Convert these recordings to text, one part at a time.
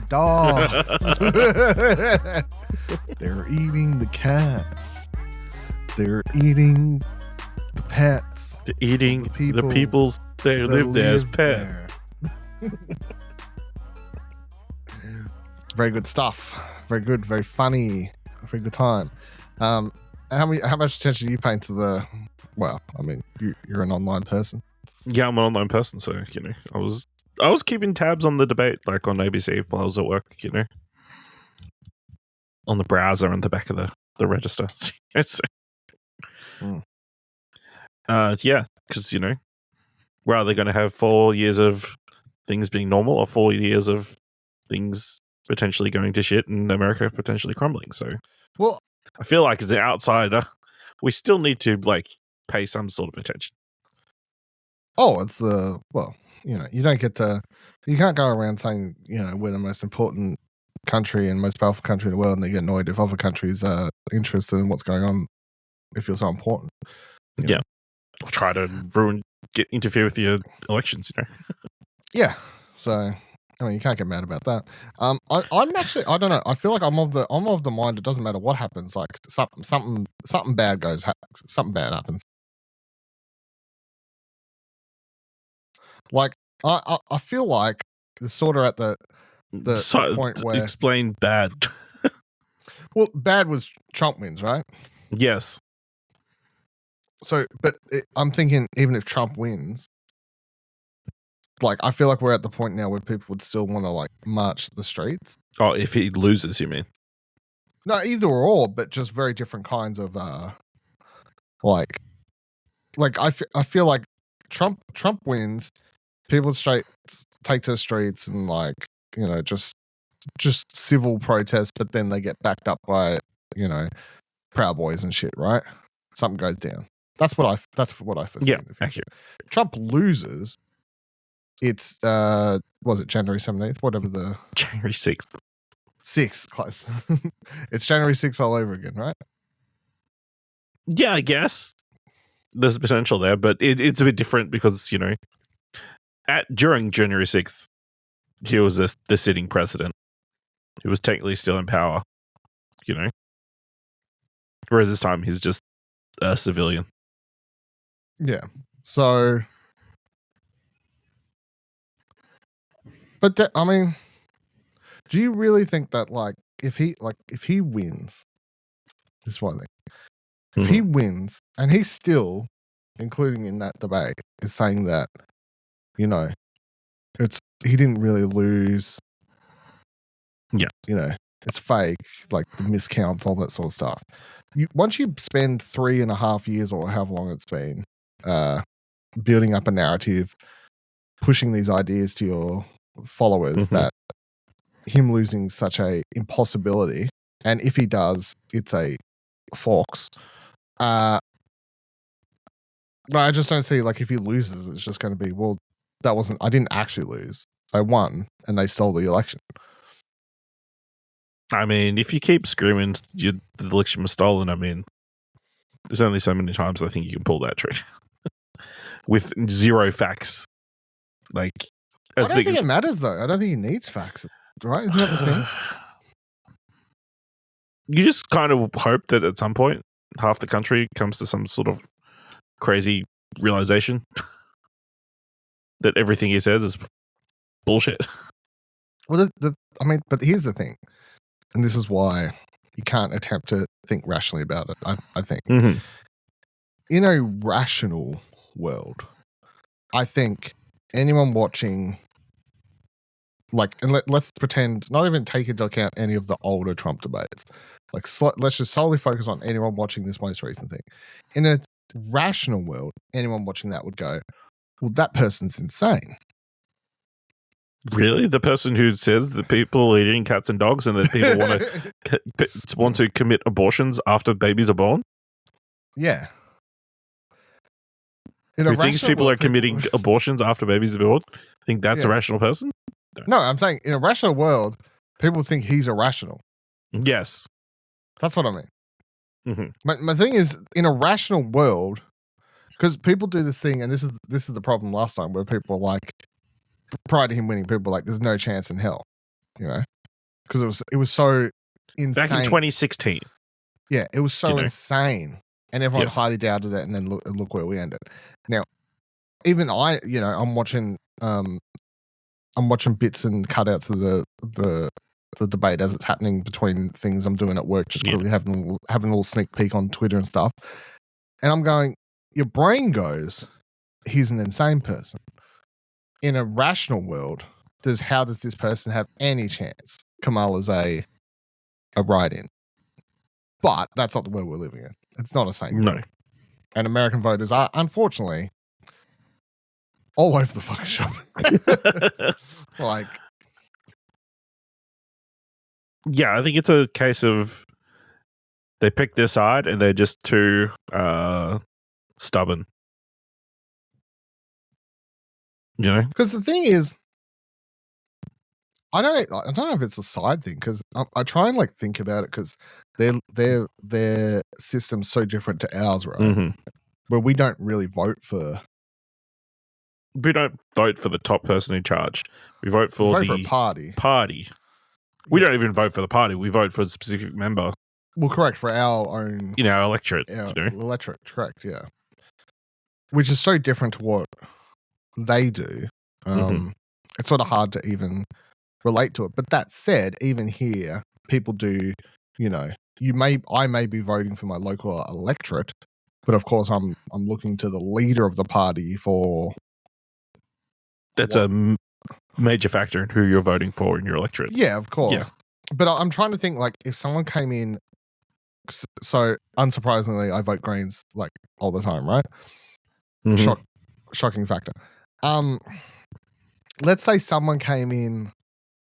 dogs. They're eating the cats. They're eating the pets. They're eating the peoples that live there as pets. Very good stuff. Very good. Very funny. Very good time. How much attention are you paying to the? Well, I mean, you're an online person. Yeah, I'm an online person, so I was keeping tabs on the debate, like on ABC while I was at work. On the browser on the back of the register. Yeah, because we're either going to have 4 years of things being normal or 4 years of things potentially going to shit and America potentially crumbling. So, well, I feel like as an outsider, we still need to pay some sort of attention. Oh, it's you don't get to, you can't go around saying we're the most important country and most powerful country in the world, and they get annoyed if other countries are interested in what's going on if you're so important. Yeah, or try to interfere with your elections. Yeah, so I mean, you can't get mad about that. I'm actually, I don't know. I feel like I'm of the mind. It doesn't matter what happens. Like something bad something bad happens. Like I feel like it's sort of at the point where explain bad. Well, bad was Trump wins, right? Yes. So, but I'm thinking even if Trump wins, I feel like we're at the point now where people would still want to march the streets. Oh, if he loses, you mean? No, either or, but just very different kinds of I feel like Trump wins, people take to the streets and just civil protests, but then they get backed up by Proud Boys and shit, right? Something goes down. That's what I foresee. Yeah, accurate. Trump loses. It's was it January 17th? Whatever the January 6th. 6th, close. It's January 6th all over again, right? Yeah, I guess there's potential there, but it's a bit different because during January 6th, he was the sitting president. He was technically still in power, whereas this time he's just a civilian. Yeah. So, but I mean, do you really think that if he wins, this is one thing. If he wins, and he's still, including in that debate, is saying that, he didn't really lose. Yeah. It's fake, the miscounts, all that sort of stuff. Once you spend 3.5 years or however long it's been, building up a narrative, pushing these ideas to your followers that him losing such a impossibility, and if he does, it's a fox. I just don't see if he loses, it's just going to be, well, I didn't actually lose. I won, and they stole the election. I mean, if you keep screaming the election was stolen, I mean, there's only so many times I think you can pull that trick with zero facts. I don't think it matters, though. I don't think he needs facts, right? Isn't that the thing? You just kind of hope that at some point half the country comes to some sort of crazy realization that everything he says is bullshit. Well, but here's the thing, and this is why you can't attempt to think rationally about it, I think. In a rational world, I think anyone watching, and let's pretend, not even take into account any of the older Trump debates, let's just solely focus on anyone watching this most recent thing. In a rational world, anyone watching that would go, well, that person's insane. Really? The person who says that people are eating cats and dogs and that people want to commit abortions after babies are born? Yeah. Who thinks people are committing abortions after babies are born? Think that's a rational person? No, I'm saying in a rational world, people think he's irrational. Yes. That's what I mean. My thing is, in a rational world, because people do this thing, and this is the problem last time, where people prior to him winning, people were like, there's no chance in hell, because it was so insane. Back in 2016. Yeah, it was so insane, and everyone highly doubted it. And then look where we ended. Now, even I'm watching bits and cutouts of the debate as it's happening between things I'm doing at work, just quickly having a little sneak peek on Twitter and stuff. And I'm going, your brain goes, he's an insane person. In a rational world, how does this person have any chance? Kamala's a write-in. But that's not the world we're living in. It's not a sane world. And American voters are, unfortunately, all over the fucking shop. Like, yeah, I think it's a case of they pick their side and they're just too stubborn. You know? Because the thing is, I don't know if it's a side thing, because I try and like think about it, because their system's so different to ours, right? Mm-hmm. Where we don't really vote for. We don't vote for the top person in charge. We vote for a party. We don't even vote for the party. We vote for a specific member. Well, correct, for our own, our electorate. Electorate, correct, yeah. Which is so different to what they do. It's sort of hard to even relate to it. But that said, even here, people do. I may be voting for my local electorate, but of course, I'm looking to the leader of the party for. That's a major factor in who you're voting for in your electorate. Yeah, of course. Yeah. But I'm trying to think, like, if someone came in, so unsurprisingly, I vote Greens like all the time, right? Mm-hmm. Shocking factor. Let's say someone came in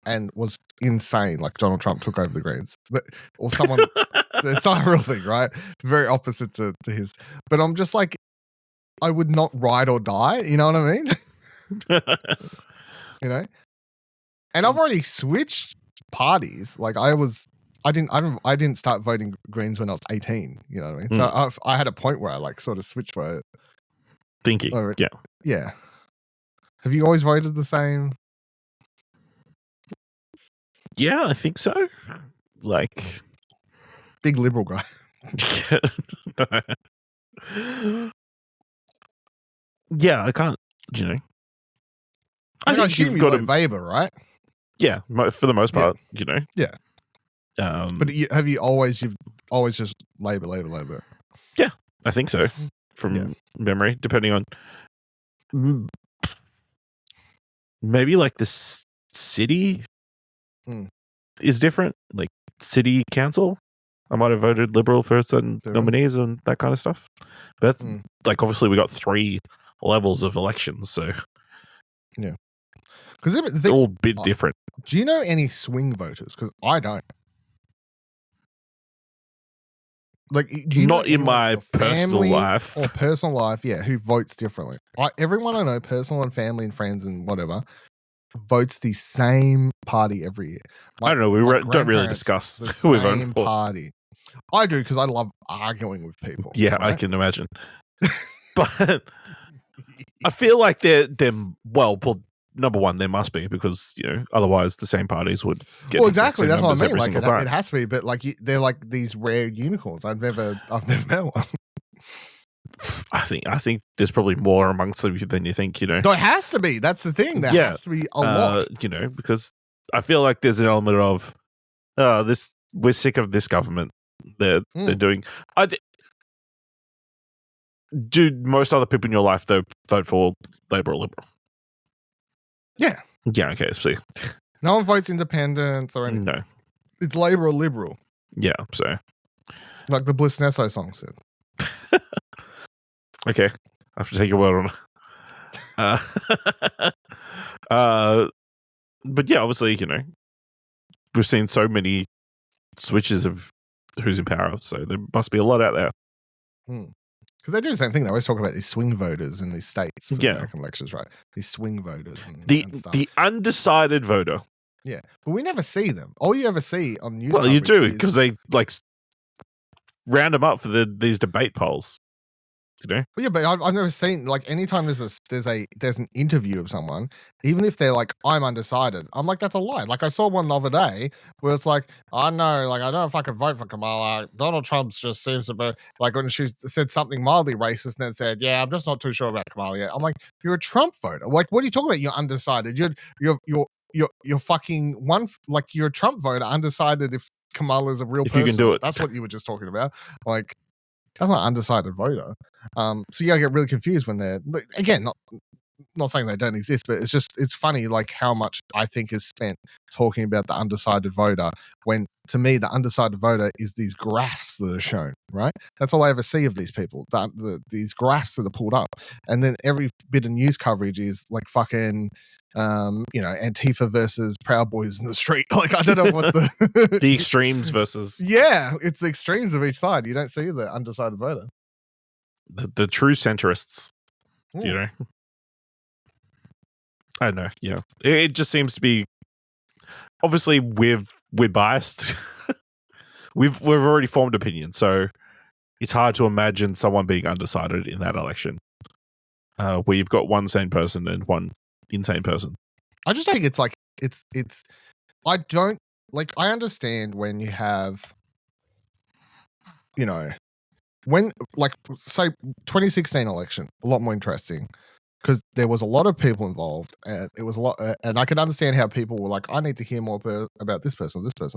and was insane, like Donald Trump took over the Greens, or someone. It's not a real thing, right? Very opposite to his. But I'm just like, I would not ride or die. You know what I mean? And I've already switched parties. Like I didn't start voting Greens when I was 18. You know what I mean? So I had a point where I like sort of switched for it. Thinking, yeah. Have you always voted the same? Yeah, I think so. Like, big liberal guy. Yeah, I can't. I think assume you've got to Weber, right? Yeah, for the most part, Yeah. But have you always just Labour? Yeah, I think so. From memory, depending on maybe like the city is different. Like city council, I might have voted Liberal for certain nominees and that kind of stuff. But that's like obviously we got 3 levels of elections, so yeah, because they're all a bit different. Do you know any swing voters? Because I don't. Like, do you not in my personal life or personal life? Yeah, who votes differently? Everyone I know, personal and family and friends and whatever, votes the same party every year. I don't know. We don't really discuss who we vote for. Party. I do because I love arguing with people. Yeah, right? I can imagine. But I feel like they're well. Number one, there must be, because otherwise the same parties would get. Well, exactly. That's what I mean. Like it has to be, but like they're like these rare unicorns. I've never met one. I think there's probably more amongst them than you think. There has to be. That's the thing. There has to be a lot. Because I feel like there's an element of we're sick of this government. They're doing. Do most other people in your life though vote for Labor or Liberal? Yeah. Yeah, okay, see. No one votes independent or anything. No. It's Labor or Liberal. Yeah, so. Like the Bliss Nesso song said. Okay. I have to take your word on it. But yeah, obviously, we've seen so many switches of who's in power, so there must be a lot out there. Because they do the same thing. They always talk about these swing voters in these states for the American elections, right? These swing voters and stuff. The undecided voter. Yeah, but we never see them. All you ever see on news. Well, you do, because they like round them up for these debate polls. You know? Yeah, but I've never seen, like, anytime there's an interview of someone, even if they're like, I'm undecided, I'm like, that's a lie. Like, I saw one the other day where it's like, I know, like, I don't know if I could vote for Kamala. Donald Trump just seems to be like, when she said something mildly racist and then said, yeah, I'm just not too sure about Kamala yet. I'm like, you're a Trump voter. Like, what are you talking about? You're undecided. You're fucking one, like, you're a Trump voter, undecided if Kamala's a real person. You can do it. That's what you were just talking about. Like, that's not an undecided voter. So yeah, I get really confused when they're, again, not saying they don't exist, but it's funny, like, how much I think is spent talking about the undecided voter, when to me the undecided voter is these graphs that are shown, right? That's all I ever see of these people, these graphs that are pulled up, and then every bit of news coverage is like fucking Antifa versus Proud Boys in the street. Like, I don't know what the the extremes versus yeah, it's the extremes of each side. You don't see the undecided voter. The true centrists, you know. I don't know. Yeah, it just seems to be. Obviously, we're biased. we've already formed opinions, so it's hard to imagine someone being undecided in that election, where you've got one sane person and one insane person. I just think it's like it's. I don't like. I understand when you have, when, like, say 2016 election, a lot more interesting, because there was a lot of people involved, and it was a lot, and I could understand how people were like, I need to hear more about this person, like this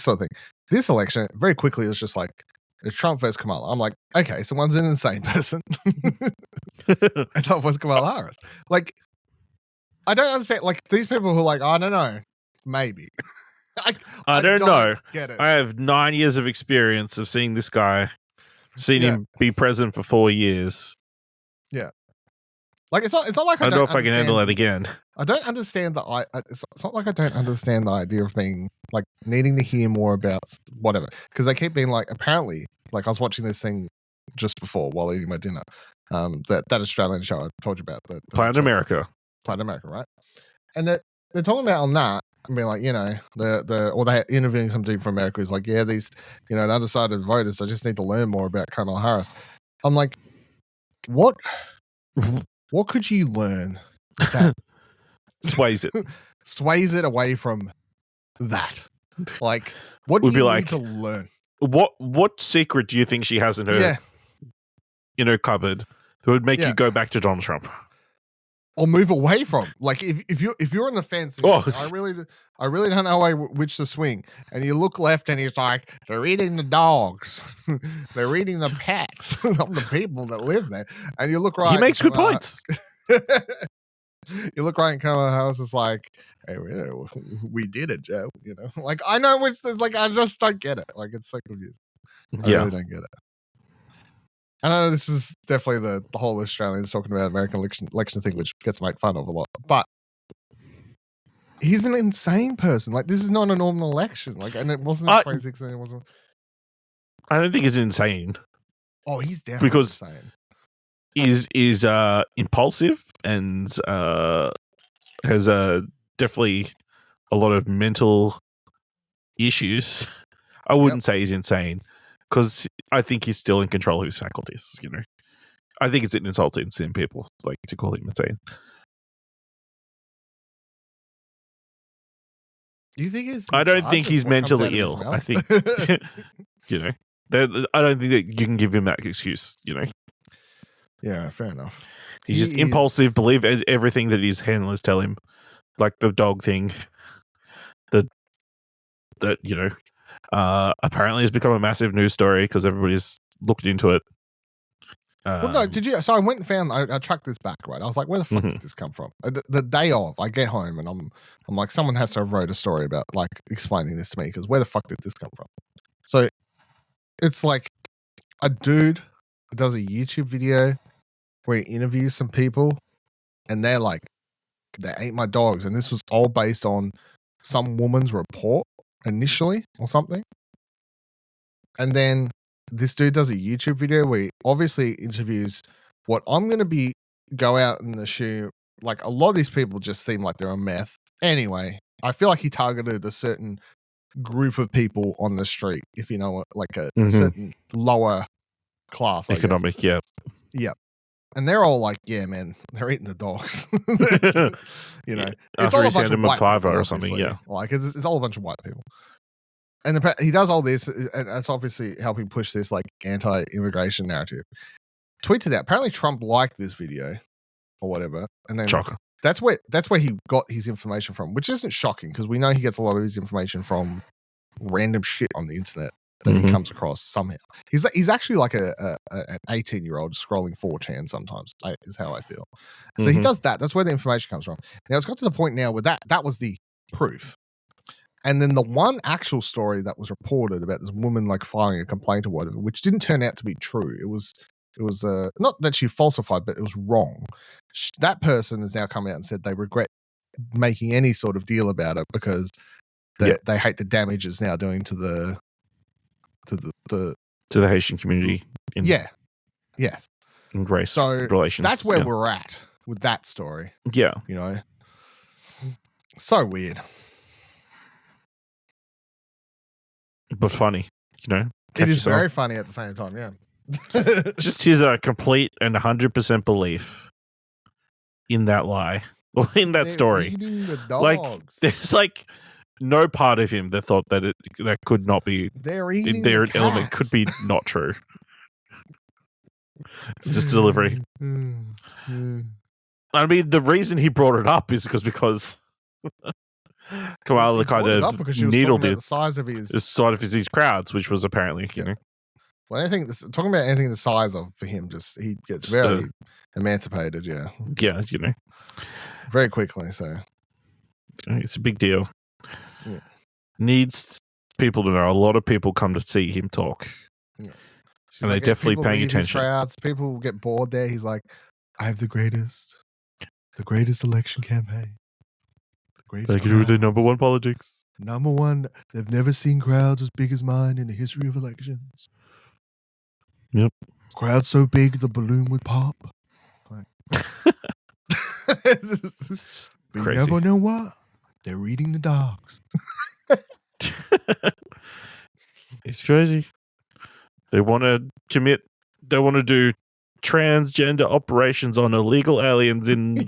sort of thing. This election, very quickly, it was just like, it's Trump versus Kamala. I'm like, okay, so one's an insane person, and that was Kamala Harris. Like, I don't understand, like, these people who are like, I don't know, maybe. I don't know. Get it. I have 9 years of experience of seeing this guy, him be president for 4 years. Yeah. Like, it's not like I don't know if I can handle that again. I don't understand it's not like I don't understand the idea of being, like, needing to hear more about whatever, because they keep being like, apparently, like, I was watching this thing just before while eating my dinner, that Australian show I told you about, Planet America, right? And they're talking about on that and being like, or they're interviewing some dude from America who's like, yeah, these, the undecided voters, I just need to learn more about Kamala Harris. I'm like, what could you learn that sways it away from that? Like, what do you need to learn? What secret do you think she has in her cupboard that would make you go back to Donald Trump? Or move away from, like, if you're on the fence, and like, I really don't know which to swing, and you look left, and he's like, they're eating the dogs, they're eating the pets of the people that live there, and you look right. He makes good points. You look right, and Kamala Harris is like, hey, we did it, Joe. Like, I know which. Like, I just don't get it. Like, it's so confusing. I really don't get it. I know this is definitely the whole Australians talking about American election thing, which gets made fun of a lot. But he's an insane person. Like, this is not a normal election. Like, and it wasn't in 2016. It wasn't. I don't think he's insane. Oh, he's definitely insane. Is impulsive and has definitely a lot of mental issues. I wouldn't say he's insane, because I think he's still in control of his faculties. I think it's an insult to insane people, like, to call him insane. Do you think he's? I don't think he's mentally ill. I think I don't think that you can give him that excuse. Yeah, fair enough. He's just impulsive, believe everything that his handlers tell him, like the dog thing. Apparently has become a massive news story because everybody's looked into it. Well, no, did you? So I went and found. I tracked this back, right? I was like, where the fuck did this come from? The day of, I get home and I'm like, someone has to have wrote a story about, like, explaining this to me, because where the fuck did this come from? So it's like a dude does a YouTube video where he interviews some people, and they're like, they ate my dogs, and this was all based on some woman's report initially or something. And then this dude does a YouTube video where he obviously interviews what I'm going to go out and assume, like, a lot of these people just seem like they're on meth. Anyway, I feel like he targeted a certain group of people on the street, if you know, like a certain lower class. I Economic, guess. Yeah. And they're all like, yeah, man, they're eating the dogs. You know, it's all a bunch of white people, or something. obviously. Yeah, like it's all a bunch of white people. And he does all this, and it's obviously helping push this like anti-immigration narrative. Tweets it out. Apparently, Trump liked this video or whatever, and then shocker. that's where he got his information from, which isn't shocking because we know he gets a lot of his information random shit on the internet that he comes across somehow. He's actually like an 18-year-old scrolling 4chan sometimes, is how I feel. So he does that. That's where the information comes from. Now it's got to the point now where that was the proof. And then the one actual story that was reported about this woman like filing a complaint or whatever, which didn't turn out to be true. It was not that she falsified, but it was wrong. That person has now come out and said they regret making any sort of deal about it because they hate the damage it's now doing to the Haitian community. Yes. And race so relations. That's where we're at with that story. Yeah. You know, so weird. But funny, you know. It is very funny at the same time, yeah. Just his complete and 100% belief in that lie, or in that story. Eating the dogs. Like, there's like no part of him that thought that that could not be. They're eating their the element cats. could be not true. Just delivery. I mean, the reason he brought it up is because Kamala kind of needled it. The size of his crowds, which was apparently, you know. Well, talking about anything the size of for him, he gets just very emancipated, yeah. Yeah, you know. Very quickly, so. It's a big deal. Yeah. Needs people to know. A lot of people come to see him talk. Yeah. And they're definitely paying attention. Crowds, people get bored there. He's like, I have the greatest election campaign. They can do the number one politics. Number one. They've never seen crowds as big as mine in the history of elections. Yep. Crowd so big the balloon would pop. Like, you never know what. They're eating the dogs. It's crazy. They want to do transgender operations on illegal aliens in.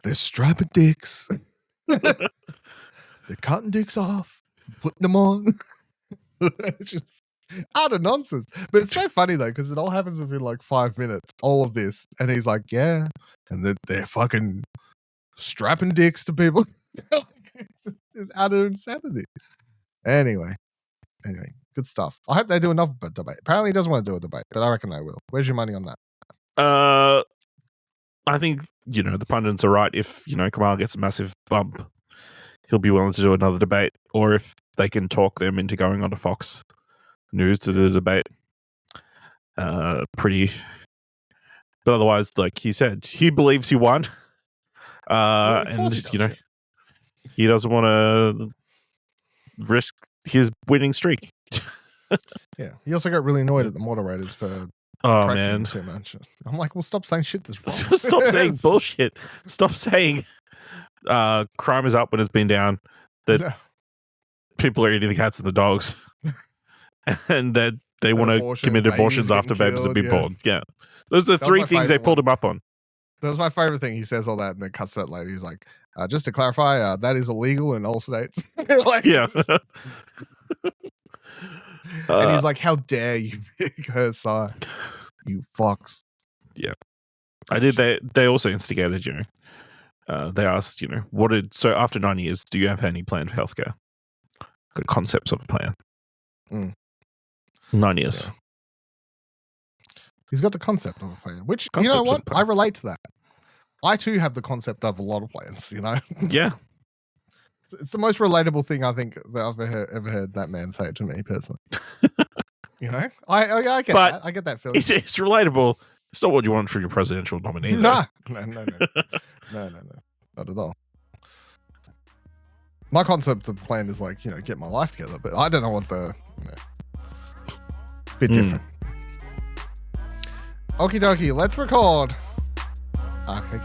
They're strapping dicks. They're cutting dicks off, putting them on. It's just utter nonsense. But it's so funny though, because it all happens within like 5 minutes. All of this, and he's like, "Yeah," and they're fucking strapping dicks to people. It's utter insanity. Anyway, good stuff. I hope they do another debate. Apparently, he doesn't want to do a debate, but I reckon they will. Where's your money on that? I think, you know, the pundits are right. If, you know, Kamala gets a massive bump, he'll be willing to do another debate. Or if they can talk them into going on to Fox News to do the debate. But otherwise, like he said, he believes he won. And just, you know, he doesn't want to risk his winning streak. Yeah. He also got really annoyed at the moderators for man, too much. I'm like, well, stop saying shit that's wrong. Stop saying bullshit. Stop saying crime is up when it's been down. That people are eating the cats and the dogs, and that they want to commit abortions after babies have been born. Yeah, those are the three things they pulled him up on. That was my favorite thing. He says all that and then cuts that later. He's like, just to clarify, that is illegal in all states. Like, yeah. And he's like, how dare you pick her side, you fucks. Yeah. I did. They also instigated, you know, they asked, you know, so after 9 years, do you have any plan for healthcare? Got concepts of a plan. 9 years. Yeah. He's got the concept of a plan, which, you know what? I relate to that. I too have the concept of a lot of plans, you know? Yeah. It's the most relatable thing I think that I've ever heard that man say to me personally. You know? I get that. I get that feeling. It's relatable. It's not what you want for your presidential nominee. No. Not at all. My concept of plan is like, you know, get my life together, but I don't know what bit different. Okie dokie, let's record. Okay.